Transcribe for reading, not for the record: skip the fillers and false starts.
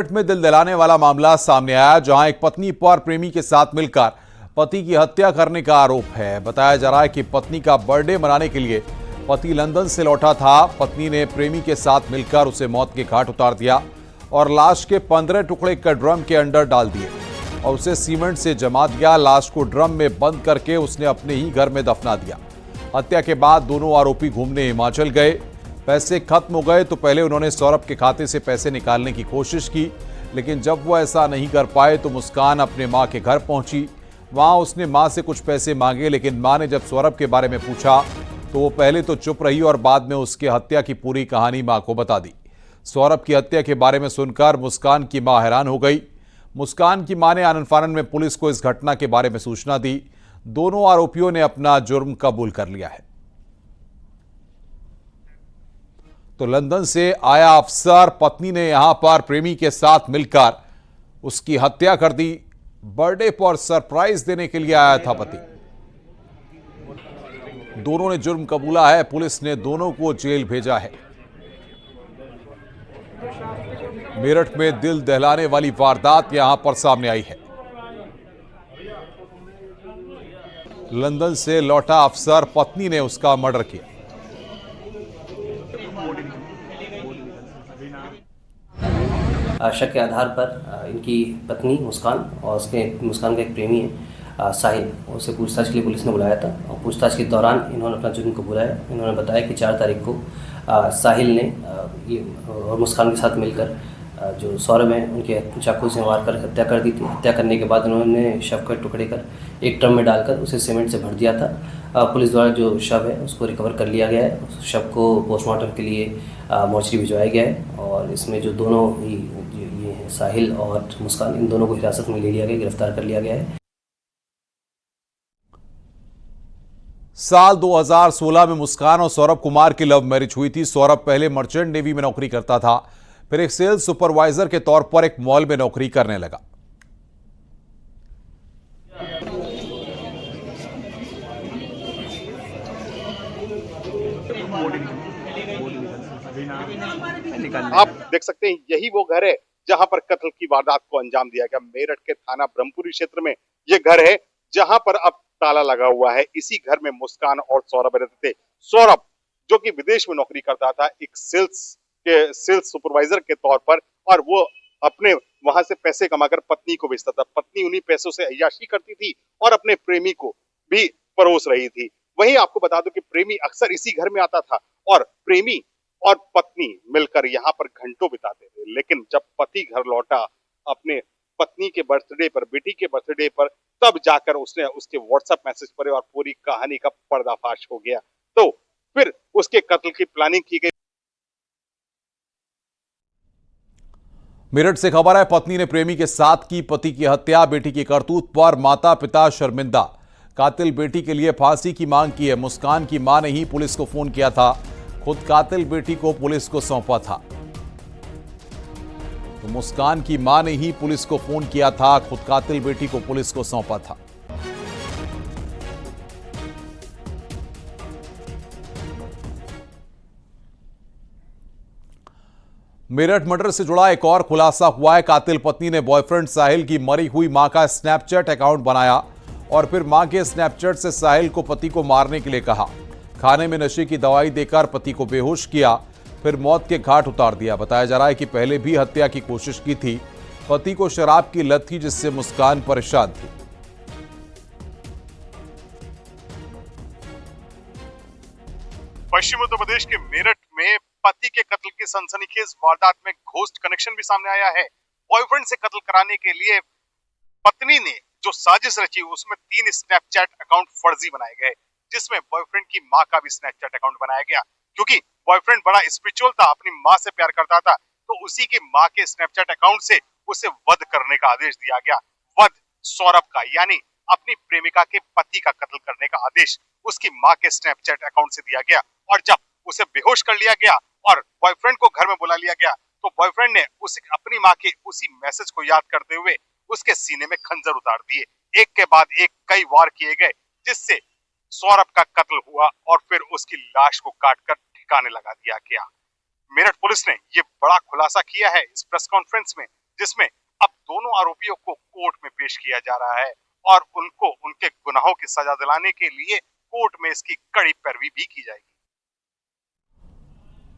में दिल दहलाने वाला मामला सामने आया, जहां एक पत्नी पर प्रेमी के साथ मिलकर पति की हत्या करने का आरोप है। बताया जा रहा है कि पत्नी का बर्थडे मनाने के लिए पति लंदन से लौटा था। पत्नी ने प्रेमी के साथ मिलकर उसे मौत के घाट उतार दिया और लाश के 15 टुकड़े कर ड्रम के अंदर डाल दिए और उसे सीमेंट से जमा दिया। लाश को ड्रम में बंद करके उसने अपने ही घर में दफना दिया। हत्या के बाद दोनों आरोपी घूमने हिमाचल गए। पैसे खत्म हो गए तो पहले उन्होंने सौरभ के खाते से पैसे निकालने की कोशिश की, लेकिन जब वो ऐसा नहीं कर पाए तो मुस्कान अपने मां के घर पहुंची। वहां उसने मां से कुछ पैसे मांगे, लेकिन मां ने जब सौरभ के बारे में पूछा तो वो पहले तो चुप रही और बाद में उसके हत्या की पूरी कहानी मां को बता दी। सौरभ की हत्या के बारे में सुनकर मुस्कान की मां हैरान हो गई। मुस्कान की मां ने आनन फानन में पुलिस को इस घटना के बारे में सूचना दी। दोनों आरोपियों ने अपना जुर्म कबूल कर लिया है। तो लंदन से आया अफसर पत्नी ने यहां पर प्रेमी के साथ मिलकर उसकी हत्या कर दी। बर्थडे पर सरप्राइज देने के लिए आया था पति। दोनों ने जुर्म कबूला है। पुलिस ने दोनों को जेल भेजा है। मेरठ में दिल दहलाने वाली वारदात यहां पर सामने आई है। लंदन से लौटा अफसर, पत्नी ने उसका मर्डर किया। शक के आधार पर इनकी पत्नी मुस्कान और उसके मुस्कान का एक प्रेमी है साहिल, उसे पूछताछ के लिए पुलिस ने बुलाया था और पूछताछ के दौरान इन्होंने अपना जुर्म कबूला है। इन्होंने बताया कि 4 तारीख को साहिल ने ये और मुस्कान के साथ मिलकर जो सौरभ हैं उनके चाकू से मार कर हत्या कर दी थी। हत्या करने के बाद उन्होंने शव के टुकड़े कर एक ड्रम में डालकर उसे सीमेंट से भर दिया था। पुलिस द्वारा जो शव है उसको रिकवर कर लिया गया है। उस शव को पोस्टमार्टम के लिए मोर्चरी भिजवाया गया है और इसमें जो दोनों ही ये हैं साहिल और मुस्कान, इन दोनों को हिरासत में ले लिया गया, गिरफ्तार कर लिया गया है। साल 2016 में मुस्कान और सौरभ कुमार की लव मैरिज हुई थी। सौरभ पहले मर्चेंट नेवी में नौकरी करता था, फिर एक सेल्स सुपरवाइजर के तौर पर एक मॉल में नौकरी करने लगा। आप देख सकते हैं यही वो घर है जहां पर कत्ल की वारदात को अंजाम दिया गया। मेरठ के थाना ब्रह्मपुरी क्षेत्र में ये घर है जहां पर अब ताला लगा हुआ है। इसी घर में मुस्कान और सौरभ रहते थे। सौरभ जो कि विदेश में नौकरी करता था एक सेल्स सुपरवाइजर के तौर पर, और वो अपने वहां से पैसे कमाकर पत्नी को भेजता था। पत्नी उन्हीं पैसों से अय्याशी करती थी और अपने प्रेमी को भी परोस रही थी। वहीं आपको बता दूं कि प्रेमी अक्सर इसी घर में आता था और प्रेमी और पत्नी मिलकर यहाँ पर घंटों बिताते थे। लेकिन जब पति घर लौटा अपने पत्नी के बर्थडे पर, बेटी के बर्थडे पर, तब जाकर उसने उसके व्हाट्सएप मैसेज पढ़े और पूरी कहानी का पर्दाफाश हो गया। तो फिर उसके कत्ल की प्लानिंग की गई। मेरठ से खबर है, पत्नी ने प्रेमी के साथ की पति की हत्या। बेटी की करतूत पर माता पिता शर्मिंदा। कातिल बेटी के लिए फांसी की मांग की है। मुस्कान की मां ने ही पुलिस को फोन किया था। खुद कातिल बेटी को पुलिस को सौंपा था। तो मुस्कान की मां ने ही पुलिस को फोन किया था, खुद कातिल बेटी को पुलिस को सौंपा था। मेरठ मर्डर से जुड़ा एक और खुलासा हुआ है। कातिल पत्नी ने बॉयफ्रेंड साहिल की मरी हुई मां का स्नैपचैट अकाउंट बनाया और फिर मां के स्नैपचैट से साहिल को पति को मारने के लिए कहा। खाने में नशे की दवाई देकर पति को बेहोश किया, फिर मौत के घाट उतार दिया। बताया जा रहा है कि पहले भी हत्या की कोशिश की थी। पति को शराब की लत थी, जिससे मुस्कान परेशान थी। पश्चिम उत्तर प्रदेश के मेरठ में पति के कत्ल की सनसनीखेज वारदात में घोस्ट कनेक्शन भी सामने आया है। बॉयफ्रेंड से कत्ल कराने के लिए पत्नी ने जो साजिश रची उसमें 3 स्नैपचैट अकाउंट फर्जी बनाए गए, जिसमें बॉयफ्रेंड की मां का भी स्नैपचैट अकाउंट बनाया गया। क्योंकि बॉयफ्रेंड बड़ा स्पिरिचुअल था, अपनी मां से प्यार करता था, तो उसी की मां के स्नैपचैट अकाउंट से उसे वध करने का आदेश दिया गया। वध सौरभ का, यानी अपनी प्रेमिका के पति का कत्ल करने का आदेश उसकी मां के स्नैपचैट अकाउंट से दिया गया। और जब उसे बेहोश कर लिया गया और बॉयफ्रेंड को घर में बुला लिया गया, तो बॉयफ्रेंड ने अपनी मां के उसी मैसेज को याद करते हुए उसके सीने में खंजर उतार दिए। एक के बाद एक कई वार किए गए, जिससे सौरभ का कत्ल हुआ और फिर उसकी लाश को काटकर ठिकाने लगा दिया गया। मेरठ पुलिस ने ये बड़ा खुलासा किया है इस प्रेस कॉन्फ्रेंस में, जिसमें अब दोनों आरोपियों को कोर्ट में पेश किया जा रहा है और उनको उनके गुनाहों की सजा दिलाने के लिए कोर्ट में इसकी कड़ी पैरवी भी की जाएगी।